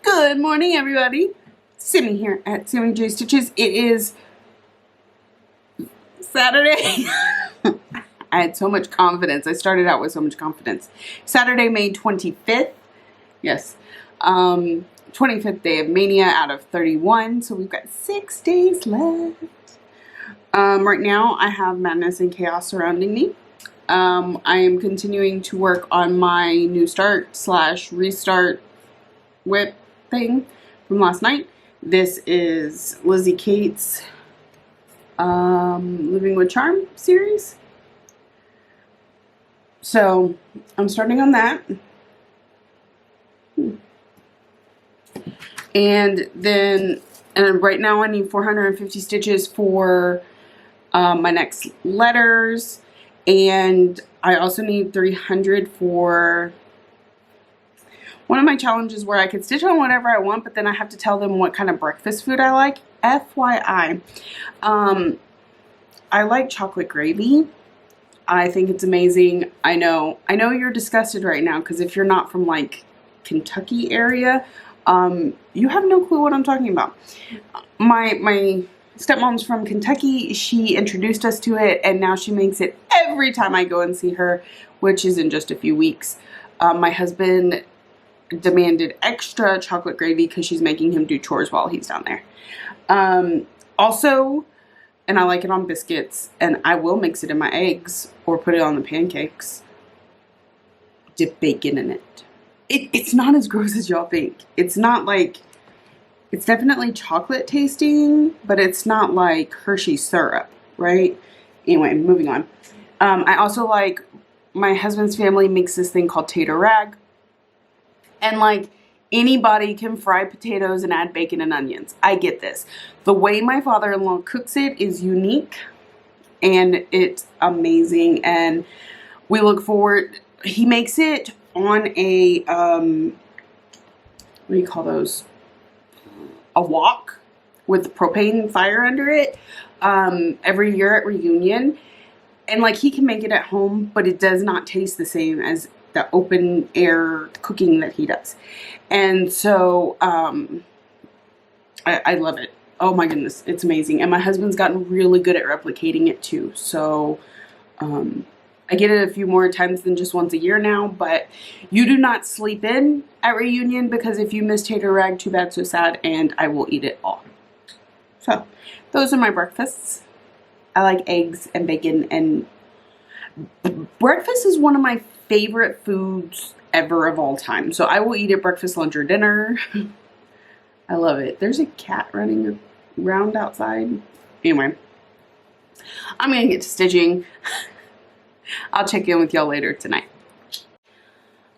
Good morning, everybody. Simi here at Simi J Stitches. It is Saturday. I had so much confidence. I started out with so much confidence. Saturday, May 25th. Yes. 25th day of Mania out of 31. So we've got 6 days left. Right now, I have madness and chaos surrounding me. I am continuing to work on my new start / restart whip thing from last night. This is Lizzie Kate's Living with Charm series. So I'm starting on that. And then right now I need 450 stitches for my next letters. And I also need 300 for one of my challenges where I could stitch on whatever I want, but then I have to tell them what kind of breakfast food I like. FYI. I like chocolate gravy. I think it's amazing. I know you're disgusted right now because if you're not from like Kentucky area, you have no clue what I'm talking about. My stepmom's from Kentucky. She introduced us to it, and now she makes it every time I go and see her, which is in just a few weeks. My husband demanded extra chocolate gravy because she's making him do chores while he's down there. Also, and I like it on biscuits, and I will mix it in my eggs or put it on the pancakes. Dip bacon in it. It's not as gross as y'all think. It's not like, it's definitely chocolate tasting, but it's not like Hershey syrup, right? Anyway, moving on. I also like, my husband's family makes this thing called tater rag. And like, anybody can fry potatoes and add bacon and onions. I get this. The way my father-in-law cooks it is unique and it's amazing. And we look forward, he makes it on a, what do you call those? A wok with propane fire under it, every year at reunion. And like, he can make it at home, but it does not taste the same as the open air cooking that he does. And so I love it. Oh my goodness, it's amazing. And my husband's gotten really good at replicating it too. So I get it a few more times than just once a year now, but you do not sleep in at reunion, because if you miss tater rag, too bad, so sad, and I will eat it all. So those are my breakfasts. I like eggs and bacon, and breakfast is one of my favorite foods ever of all time. So I will eat it breakfast, lunch, or dinner. I love it. There's a cat running around outside. Anyway, I'm going to get to stitching. I'll check in with y'all later tonight.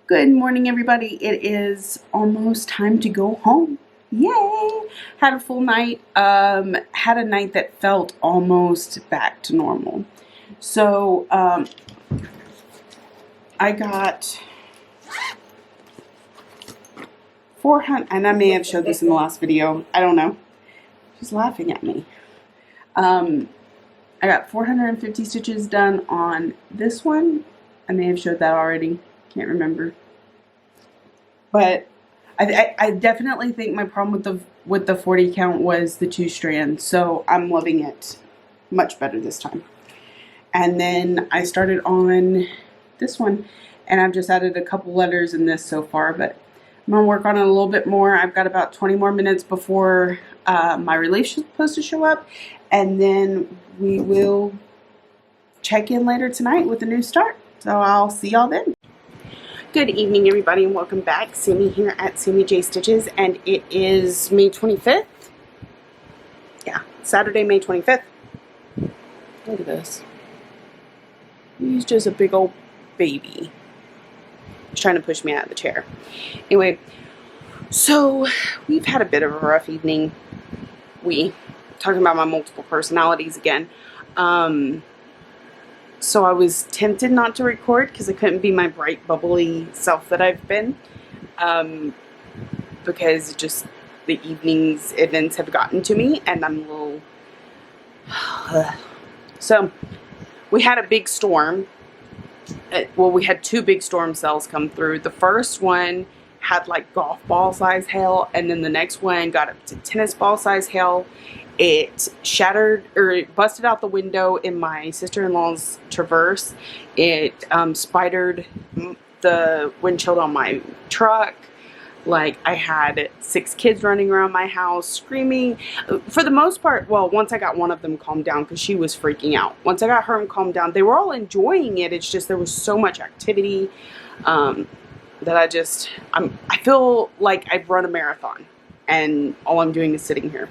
Good morning, everybody. It is almost time to go home. Yay! Had a full night. Had a night that felt almost back to normal. So, I got 400, and I may have showed this in the last video. I don't know. She's laughing at me. I got 450 stitches done on this one. I may have showed that already. Can't remember. But I definitely think my problem with the 40 count was the 2 strands. So I'm loving it much better this time. And then I started on this one, and I've just added a couple letters in this so far, but I'm going to work on it a little bit more. I've got about 20 more minutes before my relief is supposed to show up, and then we will check in later tonight with a new start. So I'll see y'all then. Good evening, everybody, and welcome back. Simi here at Simi J Stitches, and it is May 25th. Yeah, Saturday, May 25th. Look at this. He's just a big old baby. He's trying to push me out of the chair. Anyway, so we've had a bit of a rough evening. Talking about my multiple personalities again. So I was tempted not to record because I couldn't be my bright, bubbly self that I've been. Because just the evening's events have gotten to me, and I'm a little... So we had a big storm. Well, we had 2 big storm cells come through. The first one had like golf ball size hail, and then the next one got up to tennis ball size hail. It shattered, or it busted out the window in my sister-in-law's Traverse. It spidered the windshield on my truck. Like, I had 6 kids running around my house screaming. For the most part, well, once I got one of them calmed down, because she was freaking out. Once I got her calmed down, they were all enjoying it. It's just there was so much activity that I feel like I've run a marathon and all I'm doing is sitting here.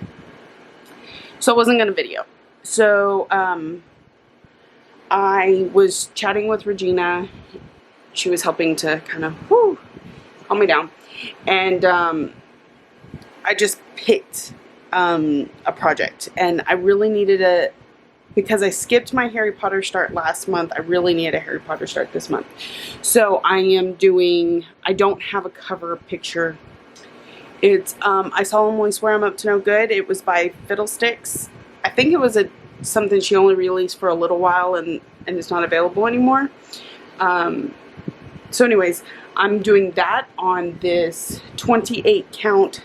So I wasn't going to video. So I was chatting with Regina. She was helping to kind of calm me down. And I just picked a project. And I really needed because I skipped my Harry Potter start last month, I really needed a Harry Potter start this month. So I don't have a cover picture. It's, I solemnly swear I'm up to no good. It was by Fiddlesticks. I think it was something she only released for a little while and it's not available anymore. So anyways, I'm doing that on this 28 count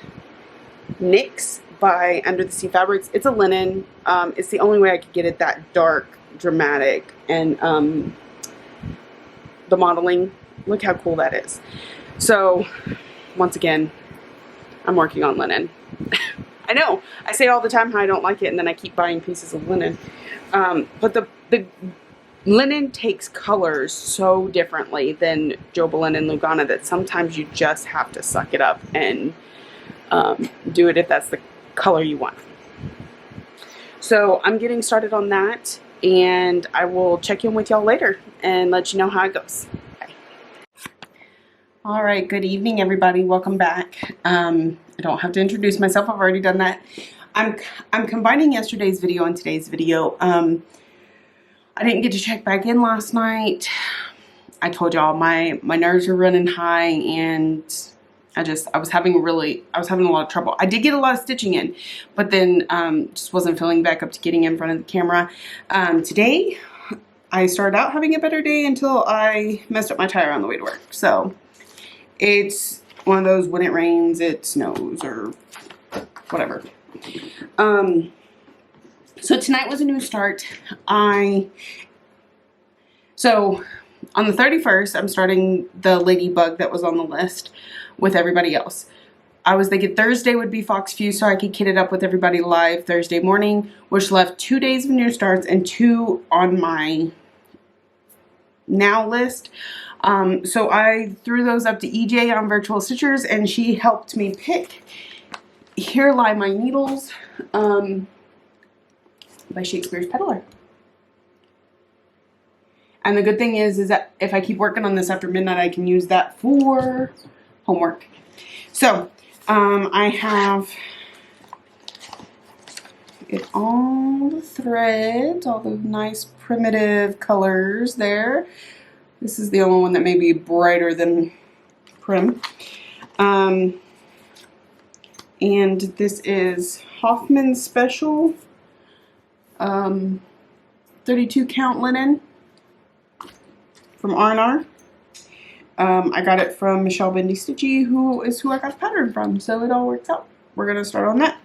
NYX by Under the Sea Fabrics. It's a linen. It's the only way I could get it that dark, dramatic, and the modeling, look how cool that is. So once again, I'm working on linen. I know, I say all the time how I don't like it, and then I keep buying pieces of linen. But the linen takes colors so differently than Jobelan and Lugana that sometimes you just have to suck it up and do it if that's the color you want. So I'm getting started on that, and I will check in with y'all later and let you know how it goes. Bye. All right, good evening, everybody. Welcome back. I don't have to introduce myself. I've already done that. I'm combining yesterday's video and today's video. I didn't get to check back in last night. I told y'all my nerves were running high, and I was having a lot of trouble. I did get a lot of stitching in, but then just wasn't feeling back up to getting in front of the camera. Today, I started out having a better day until I messed up my tire on the way to work. So it's one of those, when it rains, it snows, or whatever. So tonight was a new start. So on the 31st, I'm starting the Ladybug that was on the list with everybody else. I was thinking Thursday would be Fox Fuse so I could kit it up with everybody live Thursday morning, which left 2 days of new starts and 2 on my now list. So I threw those up to EJ on Virtual Stitchers, and she helped me pick Here Lie My Needles by Shakespeare's Peddler. And the good thing is that if I keep working on this after midnight, I can use that for homework. So I have all the threads, all the nice primitive colors there. This is the only one that may be brighter than Prim. And this is Hoffman Special 32 count linen from R&R. I got it from Michelle Bendy Stitchy, who is who I got the pattern from, so it all works out. We're gonna start on that.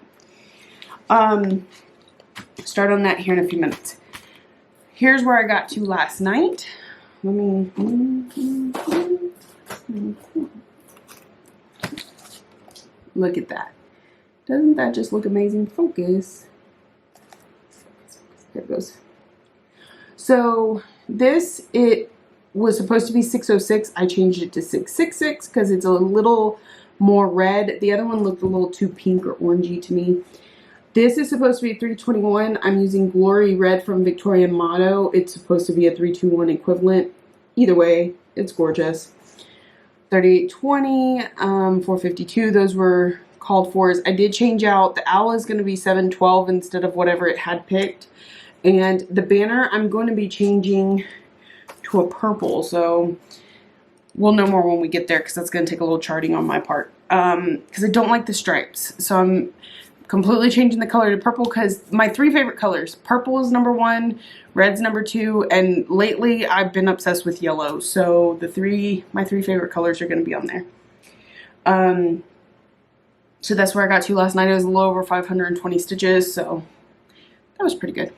Start on that here in a few minutes. Here's where I got to last night. Let me look at that. Doesn't that just look amazing? Focus. There it goes. So this, it was supposed to be 606. I changed it to 666 because it's a little more red. The other one looked a little too pink or orangey to me. This is supposed to be 321. I'm using Glory Red from Victorian Motto. It's supposed to be a 321 equivalent. Either way, it's gorgeous. 3820, 452. Those were called fors. I did change out. The owl is going to be 712 instead of whatever it had picked. And the banner, I'm going to be changing to a purple. So we'll know more when we get there, because that's going to take a little charting on my part. Because I don't like the stripes. So I'm completely changing the color to purple, because my 3 favorite colors, purple is number 1, red's number 2, and lately I've been obsessed with yellow. So my 3 favorite colors are going to be on there. So that's where I got to last night. It was a little over 520 stitches, so that was pretty good.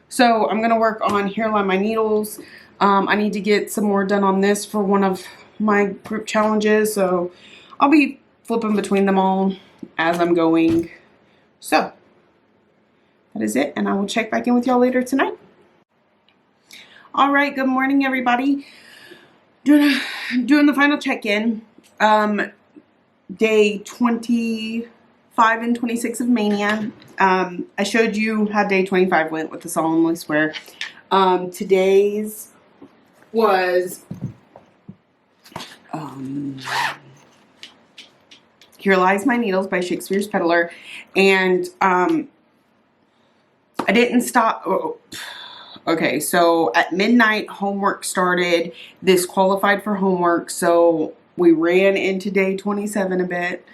So I'm gonna work on Hairline My Needles. I need to get some more done on this for one of my group challenges, so I'll be flipping between them all as I'm going. So that is it, and I will check back in with y'all later tonight. All right, good morning, everybody. Doing the final check-in. Day 25 and 26 of Mania. I showed you how day 25 went with the Solemnly Swear. Today's was Here Lies My Needles by Shakespeare's Peddler. And I didn't stop. Okay, so at midnight, homework started. This qualified for homework, so we ran into day 27 a bit.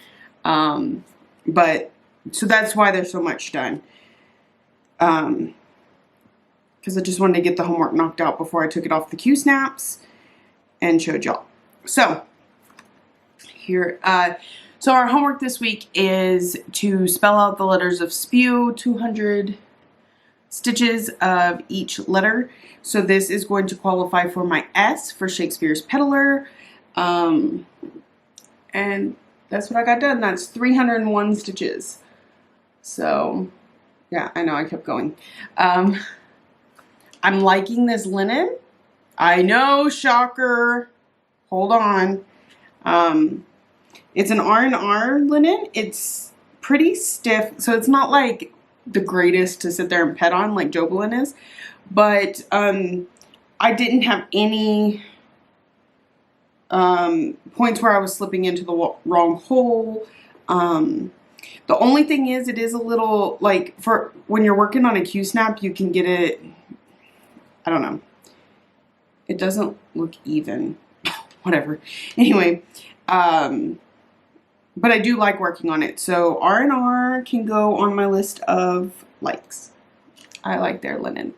But, so that's why there's so much done. Because I just wanted to get the homework knocked out before I took it off the Q-snaps and showed y'all. So, here, so our homework this week is to spell out the letters of SPEW, 200 stitches of each letter. So this is going to qualify for my S for Shakespeare's Peddler. And that's what I got done. That's 301 stitches. So, yeah, I know I kept going. I'm liking this linen. I know, shocker. Hold on. It's an R&R linen. It's pretty stiff, so it's not like the greatest to sit there and pet on like Jobelin is. But I didn't have any points where I was slipping into the wrong hole. The only thing is, it is a little, like, for when you're working on a Q-snap, you can get it, I don't know. It doesn't look even. Whatever. Anyway, but I do like working on it. So R&R can go on my list of likes. I like their linen.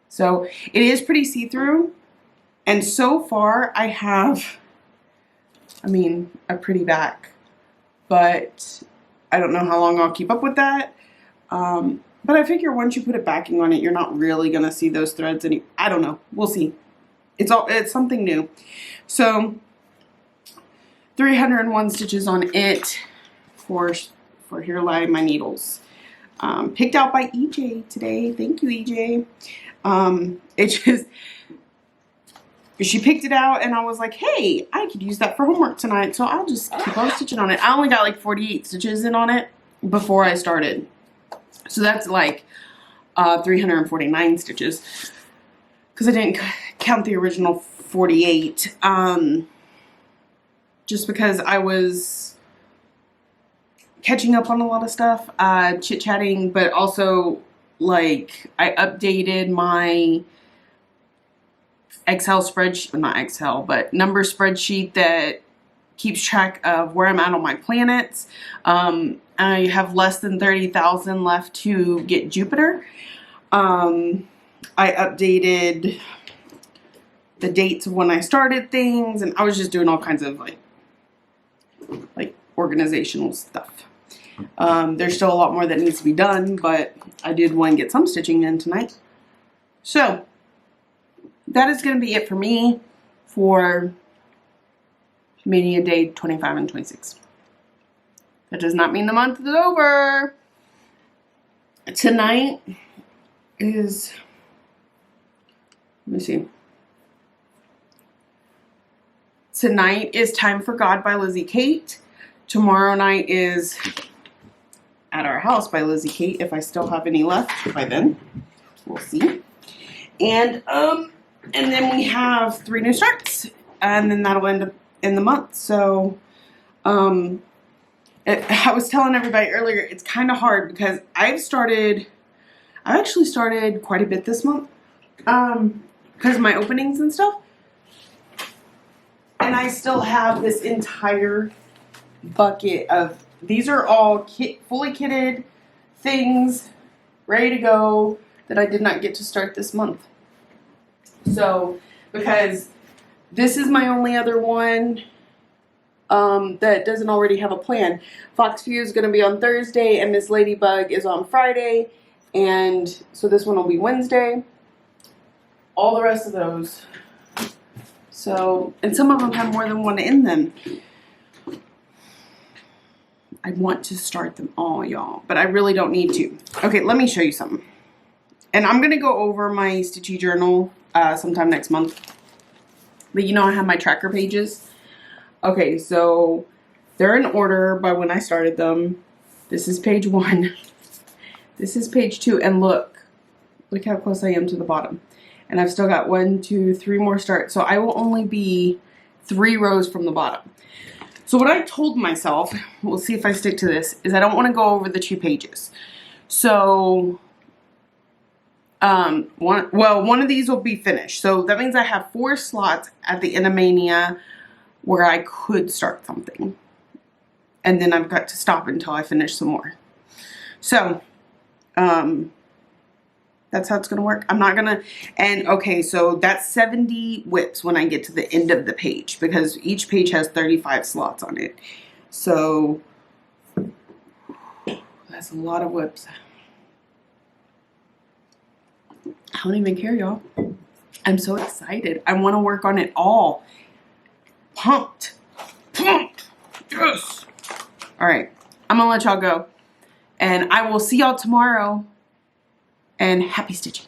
So it is pretty see-through. And so far I have, I mean, a pretty back. But I don't know how long I'll keep up with that. But I figure once you put a backing on it, you're not really going to see those threads I don't know. We'll see. It's something new. So 301 stitches on it for Here Lie My Needles. Picked out by EJ today. Thank you, EJ. She picked it out and I was like, hey, I could use that for homework tonight, so I'll just keep on stitching on it. I only got like 48 stitches in on it before I started. So that's like 349 stitches. Because I didn't count the original 48. Just because I was catching up on a lot of stuff, chit-chatting, but also like I updated my Excel spreadsheet, not Excel, but number spreadsheet that keeps track of where I'm at on my planets. I have less than 30,000 left to get Jupiter. I updated the dates of when I started things, and I was just doing all kinds of like organizational stuff. There's still a lot more that needs to be done, but I did want to get some stitching in tonight. So that is going to be it for me for Mania Day 25 and 26. That does not mean the month is over. Tonight is, let me see. Tonight is Time for God by Lizzie Kate. Tomorrow night is At Our House by Lizzie Kate, if I still have any left by then. We'll see. And then we have 3 new starts, and then that'll end up in the month. So, I was telling everybody earlier, it's kind of hard because I actually started quite a bit this month, because of my openings and stuff. And I still have this entire bucket of, these are all fully kitted things ready to go that I did not get to start this month. So, because this is my only other one, that doesn't already have a plan. Fox View is going to be on Thursday, and Miss Ladybug is on Friday, and so this one will be Wednesday. All the rest of those. So, and some of them have more than one in them. I want to start them all, y'all, but I really don't need to. Okay, let me show you something. And I'm going to go over my Stitchy journal sometime next month. But you know I have my tracker pages. Okay, so they're in order by when I started them. This is page 1. This is page 2. And look how close I am to the bottom. And I've still got 1, 2, 3 more starts. So I will only be 3 rows from the bottom. So what I told myself, we'll see if I stick to this, is I don't want to go over the 2 pages. So, one of these will be finished. So that means I have 4 slots at the Animania where I could start something. And then I've got to stop until I finish some more. So, that's how it's going to work. I'm not going to, and okay, so that's 70 whips when I get to the end of the page, because each page has 35 slots on it. So that's a lot of whips. I don't even care, y'all. I'm so excited. I want to work on it all. Pumped. Yes. All right. I'm going to let y'all go. And I will see y'all tomorrow. And happy stitching.